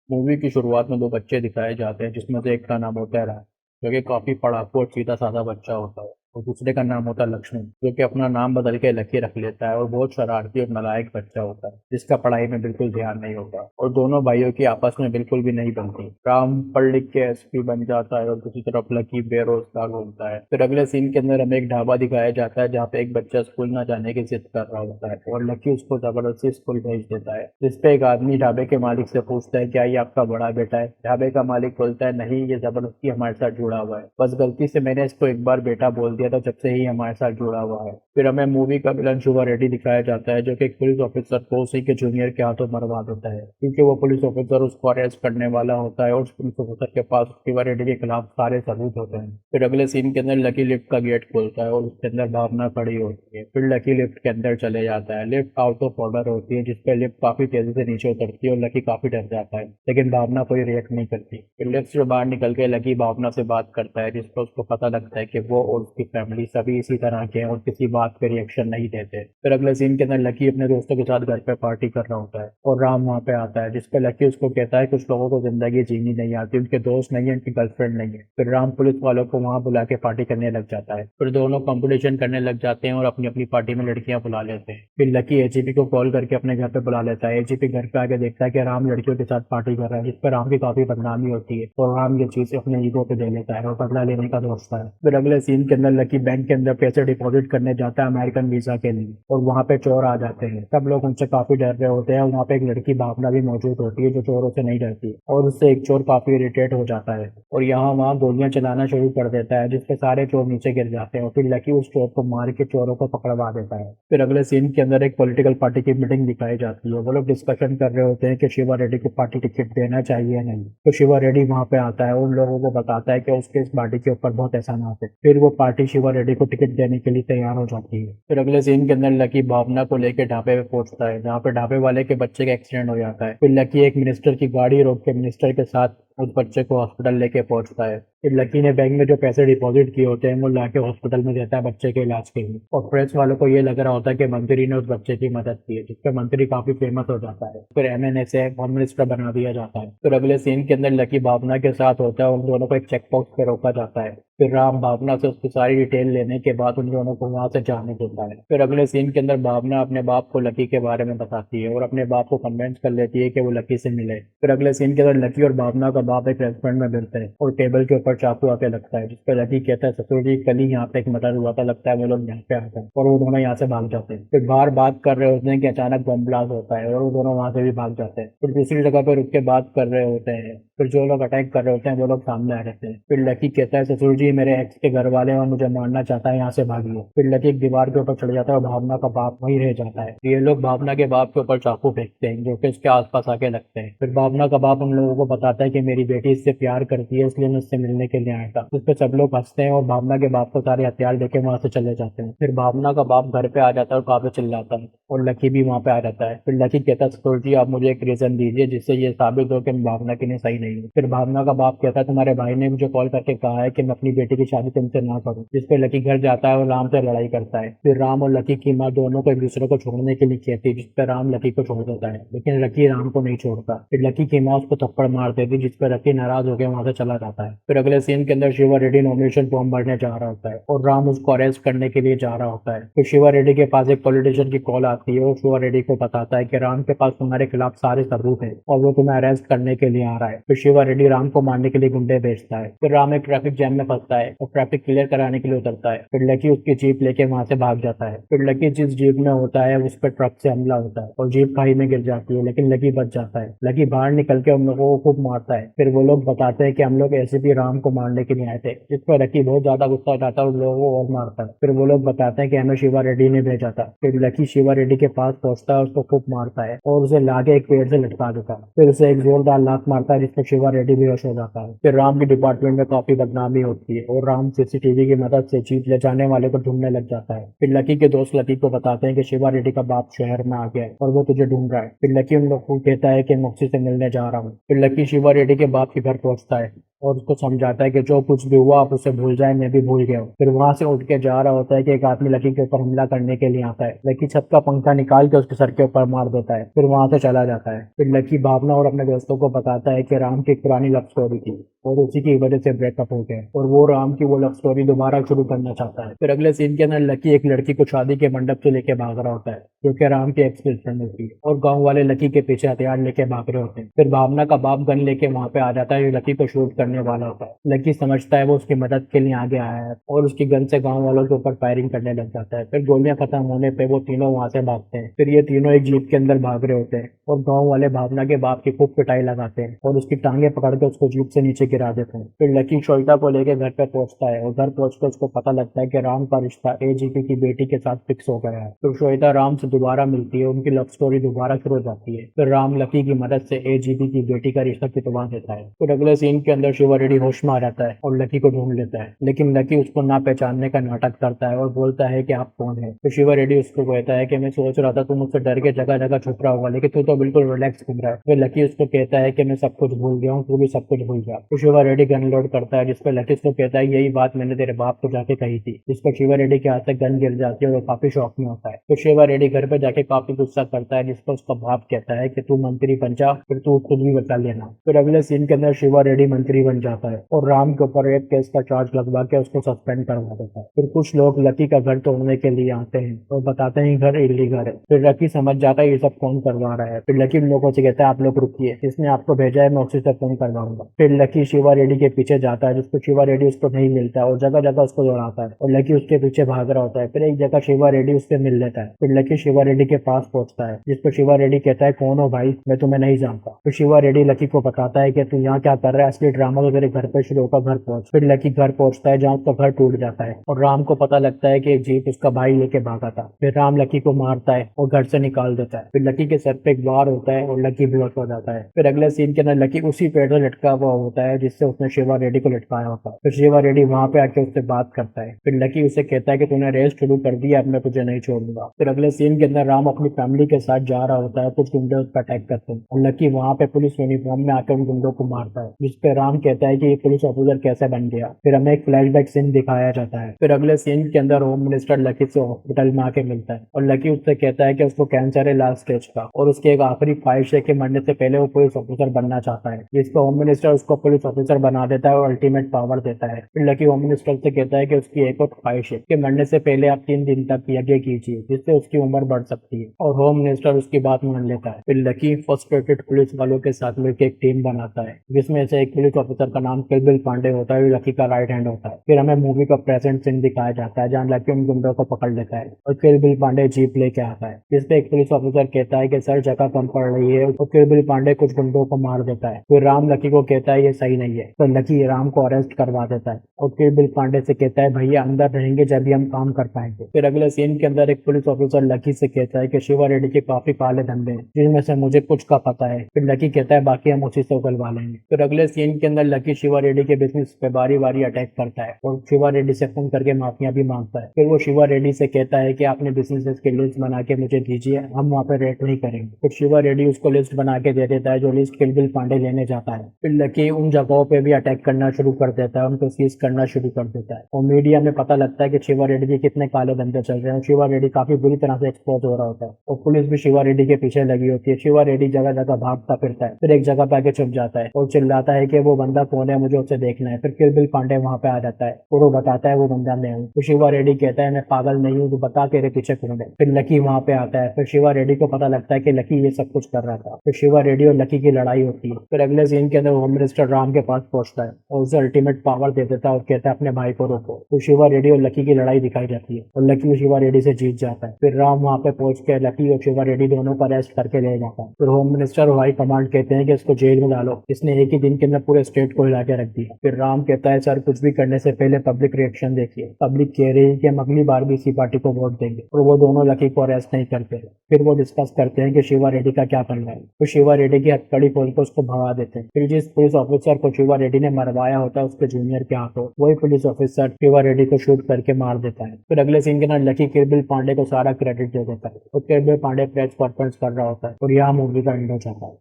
Movie की शुरुआत में दो बच्चे दिखाए जाते हैं जिसमें से एक का नाम होता है राज, जो कि काफी पढ़ाकू और सीधा साधा बच्चा होता है। और दूसरे का नाम होता है लक्ष्मण, जो कि अपना नाम बदल के लकी रख लेता है और बहुत शरारती और नालायक बच्चा होता है जिसका पढ़ाई में बिल्कुल ध्यान नहीं होता। और दोनों भाइयों की आपस में बिल्कुल भी नहीं बनती। राम पढ़ लिख के एसपी बन जाता है और दूसरी तरफ लकी बेरोजगार घूमता है। फिर अगले सीन के अंदर हमें एक ढाबा दिखाया जाता है जहाँ पे एक बच्चा स्कूल न जाने की जिद कर रहा होता है और लकी उसको जबरदस्ती स्कूल भेज देता है। जिसपे एक आदमी ढाबे के मालिक से पूछता है क्या ये आपका बड़ा बेटा है। ढाबे का मालिक बोलता है नहीं, ये जबरदस्ती हमारे साथ जुड़ा हुआ है, बस गलती से मैंने इसको एक बार बेटा बोल दिया था, जब से ही हमारे साथ जुड़ा हुआ है। फिर हमें मूवी का विलन शुभा रेड्डी दिखाया जाता है जो कि एक पुलिस ऑफिसर को उसी के जूनियर के हाथों मरवा देता है, क्योंकि वो पुलिस ऑफिसर उसको अरेस्ट करने वाला होता है और उस पुलिस ऑफिसर के पास शिवा रेड्डी के खिलाफ सारे सबूत होते हैं। फिर अगले सीन के अंदर लकी लिफ्ट का गेट खोलता है और उसके अंदर भावना खड़ी होती है। फिर लकी लिफ्ट के अंदर चले जाता है। लिफ्ट आउट ऑफ ऑर्डर होती है जिसपे लिफ्ट काफी तेजी से नीचे उतरती है और लकी काफी डर जाता है, लेकिन भावना कोई रिएक्ट नहीं करती। फिर लिफ्ट से बाहर निकल के लकी भावना से बात करता है जिसको उसको पता लगता है कि वो और उसकी फैमिली सभी इसी तरह के हैं और किसी बात पे रिएक्शन नहीं देते। फिर अगले सीन के अंदर लकी अपने दोस्तों के साथ घर पे पार्टी कर रहा होता है और राम वहाँ पे आता है, जिसपे लकी उसको कहता है कुछ लोगों को जिंदगी जीनी नहीं आती, उनके दोस्त नहीं है, उनकी गर्लफ्रेंड नहीं है। फिर राम पुलिस वालों को वहाँ बुला के पार्टी करने लग जाता है। फिर दोनों कंपटीशन करने लग जाते हैं और अपनी अपनी पार्टी में लड़कियां बुला लेते हैं। फिर लकी एजीपी को कॉल करके अपने घर पे बुला लेता है। एजीपी घर पे आके देखता है कि राम लड़कियों के साथ पार्टी कर रहा है, जिस पर राम की काफी बदनामी होती है और राम ये चीज अपने ईगो पे ले लेता है और बदला लेने का सोचता है। फिर अगले सीन के अंदर लकी बैंक के अंदर पैसे डिपॉजिट करने जाता है अमेरिकन वीजा के लिए, और वहाँ पे चोर आ जाते हैं। सब लोग उनसे काफी डर रहे होते हैं। वहाँ पे एक लड़की भावना भी मौजूद होती है जो चोरों से नहीं डरती और उससे एक चोर काफी इरिटेट हो जाता है और यहाँ वहाँ गोलियां चलाना शुरू कर देता है, जिससे सारे चोर नीचे गिर जाते हैं और फिर लकी उस चोर को मार के चोरों को पकड़वा देता है। फिर अगले सीन के अंदर एक पॉलिटिकल पार्टी की मीटिंग दिखाई जाती है। वो लोग डिस्कशन कर रहे होते हैं कि शिवा रेड्डी को पार्टी टिकट देना चाहिए या नहीं। तो शिवा रेड्डी वहाँ पे आता है, उन लोगों को बताता है कि उसके इस पार्टी के ऊपर बहुत एहसानात है। फिर वो पार्टी शिवा रेड्डी को टिकट देने के लिए तैयार हो जाती है। फिर अगले सीन के अंदर लकी भावना को लेकर ढाबे पे पहुंचता है जहाँ पे ढाबे वाले के बच्चे का एक्सीडेंट हो जाता है। फिर लकी एक मिनिस्टर की गाड़ी रोक के मिनिस्टर के साथ उस बच्चे को हॉस्पिटल लेके पहुंचता है। फिर लकी ने बैंक में जो पैसे डिपॉजिट किए होते हैं वो लाके हॉस्पिटल में देता है बच्चे के इलाज के लिए, और प्रेस वालों को ये लग रहा होता है कि मंत्री ने उस बच्चे की मदद की है, जिसपे मंत्री काफी फेमस हो जाता है। फिर एमएनए से होम मिनिस्टर बना दिया जाता है। फिर अगले सीन के अंदर लकी भावना के साथ होता है, उन दोनों को एक चेक पोस्ट पे रोका जाता है। फिर राम भावना से उसकी सारी डिटेल लेने के बाद उन दोनों को वहां से जाने देता है। फिर अगले सीन के अंदर भावना अपने बाप को लकी के बारे में बताती है और अपने बाप को कन्विंस कर लेती है कि वो लकी से मिले। फिर अगले सीन के अंदर लकी और भावना का बाप एक रेस्टोरेंट में मिलते हैं और टेबल के ऊपर चाकू आके लगता है, जिसपे लकी कहता है ससुर जी कल ही यहाँ पे एक मर्डर हुआ था, लगता है वो लोग यहाँ पे आ गए, और वो दोनों यहाँ से भाग जाते हैं। फिर बाहर बात कर रहे होते हैं कि अचानक बम ब्लास्ट होता है और वो दोनों वहां से भी भाग जाते हैं। फिर दूसरी जगह पे रुक के बात कर रहे होते हैं। फिर जो लोग अटैक कर रहे होते हैं वो लोग सामने आ जाते हैं। फिर लकी कहता है ससुर जी मेरे एक्स के घर वाले हैं और मुझे मारना चाहता है, यहाँ से भागिए। फिर लकी एक दीवार के ऊपर चढ़ जाता है और भावना का बाप वहीं रह जाता है। ये लोग भावना के बाप के ऊपर चाकू फेंकते हैं जो कि उसके आसपास आके लगते हैं। फिर भावना का बाप उन लोगों को बताता है कि मेरी बेटी इससे प्यार करती है, इसलिए मैं उससे मिलने के लिए आया था। उस पर सब लोग हंसते हैं और भावना के बाप को सारे हथियार देके वहां से चले जाते हैं। फिर भावना का बाप घर पे आ जाता है और काफी चिल्लाता है और लकी भी वहां पे आ जाता है। फिर लकी कहता है ससुर जी आप मुझे एक रीजन दीजिए जिससे ये साबित हो कि मैं भावना के लिए सही नहीं हूँ। फिर भावना का बाप कहता है तुम्हारे भाई ने मुझे कॉल करके कहा है कि मैं अपनी बेटी की शादी तुमसे ना करूँ, जिसपे लकी घर जाता है और राम से लड़ाई करता है। फिर राम और लकी की माँ दोनों को एक दूसरे को छोड़ने के लिए कहती है, जिसपे राम लकी को छोड़ देता है, लेकिन लकी राम को नहीं छोड़ता। फिर लकी की माँ उसको थप्पड़ मार देती जिसपे लकी नाराज होकर वहां से चला जाता है। फिर अगले सीन के अंदर शिवा रेड्डी नॉमिनेशन फॉर्म भरने जा रहा होता है और राम उसको अरेस्ट करने के लिए जा रहा होता है। फिर शिवा रेड्डी के पास एक पॉलिटिशियन की कॉल आती है और शिवा रेड्डी को बताता है कि राम के पास तुम्हारे खिलाफ सारे सबूत है और वो तुम्हें अरेस्ट करने के लिए आ रहा है। फिर शिवा रेड्डी राम को मारने के लिए गुंडे भेजता है। फिर राम एक ट्रैफिक जैम में फंसता है और ट्रैफिक क्लियर कराने के लिए उतरता है। फिर लकी उसकी जीप लेके वहां से भाग जाता है। फिर लकी जिस जीप में होता है उस पर ट्रक से हमला होता है और जीप खाई में गिर जाती है, लेकिन लकी बच जाता है। लकी बाहर निकल के उन लोगों को खूब मारता है। फिर वो लोग बताते हैं कि हम लोग ऐसे भी राम को मारने के लिए आए थे, जिस पर लकी बहुत ज्यादा गुस्सा हो जाता है और उन लोगों को और मारता है। फिर वो लोग बताते हैं कि हमें शिवा रेड्डी ने भेजा था। फिर लकी शिवा रेड्डी के पास पहुंचता है, उसको खूब मारता है और उसे लाके एक पेड़ से लटका देता है। फिर उसे एक जोरदार लात मारता है जिससे शिवा रेड्डी बेहोश हो जाता है। फिर राम की डिपार्टमेंट में काफी बदनामी होती है और राम सीसीटीवी की मदद से जीत ले जाने वाले को ढूंढने लग जाता है। फिर लकी के दोस्त लकी को बताते हैं कि शिवा रेड्डी का बाप शहर में आ गया है और वो तुझे ढूंढ रहा है। फिर लकी उन लोग को कहता है कि मैं उसी से मिलने जा रहा हूँ। फिर लकी शिवा रेड्डी के बाप के घर पहुंचता है और उसको समझाता है कि जो कुछ भी हुआ आप उसे भूल जाए, मैं भी भूल गया हूँ। फिर वहां से उठ के जा रहा होता है कि एक आदमी लकी के ऊपर हमला करने के लिए आता है। लकी छत का पंखा निकाल के उसके सर के ऊपर मार देता है, फिर वहां से चला जाता है। फिर लकी भावना और अपने दोस्तों को बताता है कि राम की एक पुरानी लव स्टोरी थी और उसी की वजह से ब्रेकअप हो गया और वो राम की वो लव स्टोरी दोबारा शुरू करना चाहता है। फिर अगले सीन के अंदर लकी एक लड़की को शादी के मंडप से लेके भाग रहा होता है जो कि राम की एक्स गर्लफ्रेंड होती है और गांव वाले लकी के पीछे हथियार लेके भाग रहे होते हैं। फिर भावना का बाप गन लेके वहां पे आ जाता है जो लकी को शूट करने वाला होता है। लकी समझता है वो उसकी मदद के लिए आगे आया है और उसकी गन से गांव वालों के ऊपर फायरिंग करने लग जाता है। फिर गोलियां खत्म होने पे वो तीनों वहां से भागते हैं। फिर ये तीनों एक जीप के अंदर भाग रहे होते हैं और गांव वाले भावना के बाप की खूब पिटाई लगाते हैं और उसकी टांगे पकड़ के उसको जीप से नीचे गिरा देते हैं। फिर लकी श्वेता को लेकर घर पे पहुंचता है और घर पहुंचकर उसको पता लगता है कि राम का रिश्ता एजीपी की बेटी के साथ फिक्स हो गया है। फिर श्वेता राम से दोबारा मिलती है, उनकी लव स्टोरी दोबारा शुरू हो जाती है। फिर राम लकी की मदद से एजीपी की बेटी का रिश्ता खिंचवा देता है। फिर अगले सीन के अंदर शिवा रेड्डी होश में आ जाता है और लकी को ढूंढ लेता है, लेकिन लकी उसको ना पहचानने का नाटक करता है और बोलता है कि आप कौन है। तो शिवा रेड्डी उसको कहता है कि मैं सोच रहा था तू मुझसे डर के जगह जगह छुप रहा होगा, लेकिन तू तो बिल्कुल रिलैक्स घूम रहा है। फिर लकी उसको कहता है कि मैं सब कुछ भूल गया हूँ, तू भी सब कुछ भूल जा। तो शिवा रेड्डी गन लोड करता है जिसपे लकी उसको कहता है यही बात मैंने तेरे बाप को जाके कही थी, जिस पर शिवा रेड्डी के हाथ से गन गिर जाती है और वो काफी शौक में होता है। तो शिवा रेड्डी घर पे जाके काफी गुस्सा करता है जिस पर उसका बाप कहता है कि तू मंत्री बन जा, फिर तू खुद भी बचा लेना। फिर अगले सीन के अंदर शिवा रेड्डी मंत्री बन जाता है और राम के ऊपर रेप केस का चार्ज लगवा के उसको सस्पेंड करवा देता है। फिर कुछ लोग लकी का घर तोड़ने के लिए आते हैं और बताते हैं घर इलीगल है। फिर लकी समझ जाता है ये सब कौन करवा रहा है। फिर लकी उन लोगों से कहता है आप लोग रुकिए, जिसने आपको भेजा है मैं उसी से फोन करवाऊंगा। फिर लकी शिवा रेड्डी के पीछे जाता है जिसको शिवा रेड्डी उसको नहीं मिलता है और जगह जगह उसको दौड़ाता है और लकी उसके पीछे भाग रहा होता है। फिर एक जगह शिवा रेड्डी उससे मिल लेता है। फिर लकी शिवा रेड्डी के पास पहुंचता है जिस पर शिवा रेड्डी कहता है कौन हो भाई, मैं तुम्हें नहीं जानता। फिर शिवा रेड्डी लकी को बताता है कि तू यहाँ क्या कर रहा है, असली ड्रामा तो तेरे घर पे शुरू होगा, घर पहुंच। फिर लकी घर पहुंचता है जहाँ उसका घर टूट जाता है और राम को पता लगता है कि एक जीप उसका भाई लेके भागा था। फिर राम लकी को मारता है और घर से निकाल देता है। फिर लकी के सर पे एक वार होता है और लकी बेहोश हो जाता है। फिर अगले सीन के अंदर लकी उसी पेड़ से लटका हुआ होता है जिससे उसने शिवा रेड्डी को लटकाया होता है। फिर शिवा रेड्डी वहां पे आके उससे बात करता है। फिर लकी उसे कहता है कि तूने रेस शुरू कर दी, अब मैं तुझे नहीं छोड़ूंगा। फिर अगले सीन के अंदर राम अपनी फैमिली के साथ जा रहा होता है, कुछ गुंडे उस पर अटैक करते हैं और लकी वहां पे पुलिस यूनिफॉर्म में आकर उन गुंडों को मारता है, जिसपे राम कहता है कि ये पुलिस ऑफिसर कैसे बन गया। फिर हमें एक फ्लैशबैक सीन दिखाया जाता है। फिर अगले सीन के अंदर होम मिनिस्टर लकी से हॉस्पिटल में आके मिलता है और लकी उससे कहता है कि उसको कैंसर है लास्ट स्टेज का और उसकी एक आखिरी ख्वाहिश है कि मरने से पहले वो पुलिस ऑफिसर बनना चाहता है, जिसको होम मिनिस्टर उसको पुलिस ऑफिसर बना देता है और अल्टीमेट पावर देता है। फिर लकी होम मिनिस्टर से कहता है कि उसकी एक और ख्वाहिश है कि मरने से पहले आप 3 दिन तक यज्ञ कीजिए जिससे उसकी उम्र बढ़ सकती है और होम मिनिस्टर उसकी बात मान लेता है। फिर लकी फ्रस्ट्रेटेड पुलिस वालों के साथ मिलकर एक टीम बनाता है जिसमें से एक पुलिस ऑफिसर का नाम किलबिल पांडे होता है, लकी का राइट हैंड होता है। फिर हमें मूवी का प्रेजेंट सीन दिखाया जाता है जहाँ लकी उन गुंडों को पकड़ लेता है और किलबिल पांडे जीप लेके आता है जिसपे एक पुलिस ऑफिसर कहता है कि सर जगह कम पड़ रही है और किलबिल पांडे कुछ गुंडों को मार देता है। फिर राम लकी को कहता है ये सही नहीं है, तो लकी राम को अरेस्ट करवा देता है और किलबिल पांडे से कहता है भैया अंदर रहेंगे जब भी हम काम कर पाएंगे। फिर अगले सीन के अंदर एक पुलिस ऑफिसर लकी से कहता है कि शिवा रेड्डी के काफी काले धंधे हैं जिनमें से मुझे कुछ का पता है। फिर लकी कहता है बाकी हम उसी से उगलवा लेंगे। फिर अगले सीन के अंदर लकी शिवा रेड्डी के बिजनेस पे बारी बारी अटैक करता है और शिवा रेड्डी से फोन करके माफिया भी मांगता है। फिर वो शिवा रेड्डी से कहता है कि आपने बिजनेस की लिस्ट बना के मुझे दीजिए, हम वहाँ पे रेट नहीं करेंगे। फिर शिवा रेड्डी उसको लिस्ट बना के दे देता है जो लिस्ट किलबिल पांडे लेने जाता है। फिर लकी उन जगहों पे भी अटैक करना शुरू कर देता है, उनको सीज करना शुरू कर देता है और मीडिया में पता लगता है कि शिवा रेड्डी के कितने काले धंधे चल रहे हैं। शिवा रेड्डी काफी बुरी तरह से एक्सपोज हो रहा होता है और पुलिस भी शिवा रेड्डी के पीछे लगी होती है। शिवा रेड्डी जगह जगह भागता फिरता है, फिर एक जगह पे आके छुप जाता है और चिल्लाता है कि वो बंदा कौन है, मुझे उसे देखना है। फिर किलबिल पांडे वहां पे आ जाता है और वो बताता है वो बंदा मैं हूँ। तो शिवा रेड्डी कहता है मैं पागल नहीं हूँ, तो बता तेरे पीछे कौन है। फिर लकी वहां पे आता है। फिर शिवा रेड्डी को पता लगता है कि लकी ये सब कुछ कर रहा था। फिर शिवा रेड्डी और लकी की लड़ाई होती है। फिर अगले सीन के अंदर होम मिनिस्टर राम के पास पहुंचता है और उसे अल्टीमेट पावर दे देता है और कहता है अपने भाई को रोको। तो शिवा रेड्डी और लकी की लड़ाई दिखाई जाती है और लकी शिवा रेड्डी से जीत जाता है। फिर राम वहां पे पहुंच के लकी और शिवा रेड्डी दोनों को अरेस्ट करके ले जाता है। फिर होम मिनिस्टर और हाई कमांड कहते हैं कि इसको जेल में डालो, इसने एक ही दिन के अंदर पूरे स्टेट को हिला के रख दिया। फिर राम कहता है सर कुछ भी करने से पहले पब्लिक रिएक्शन देखिए, पब्लिक कह रही है कि हम अगली बार भी इसी पार्टी को वोट देंगे और वो दोनों लकी को अरेस्ट नहीं करते। फिर वो डिस्कस करते हैं कि शिवा रेड्डी का क्या करना है। तो शिवा रेड्डी की हथकड़ी खोल कर उसको भगा देते हैं। फिर जिस पुलिस ऑफिसर को शिवा रेड्डी ने मरवाया होता है उसके जूनियर के हाथों, वही पुलिस ऑफिसर शिवा रेड्डी को शूट करके मार देता है। फिर अगले सीन के अंदर लकी किलबिल पांडे को सारा क्रेडिट दे देता है और किलबिल पांडे प्रेस कॉन्फ्रेंस कर रहा होता है और यहाँ मूवी का एंड हो जाता है।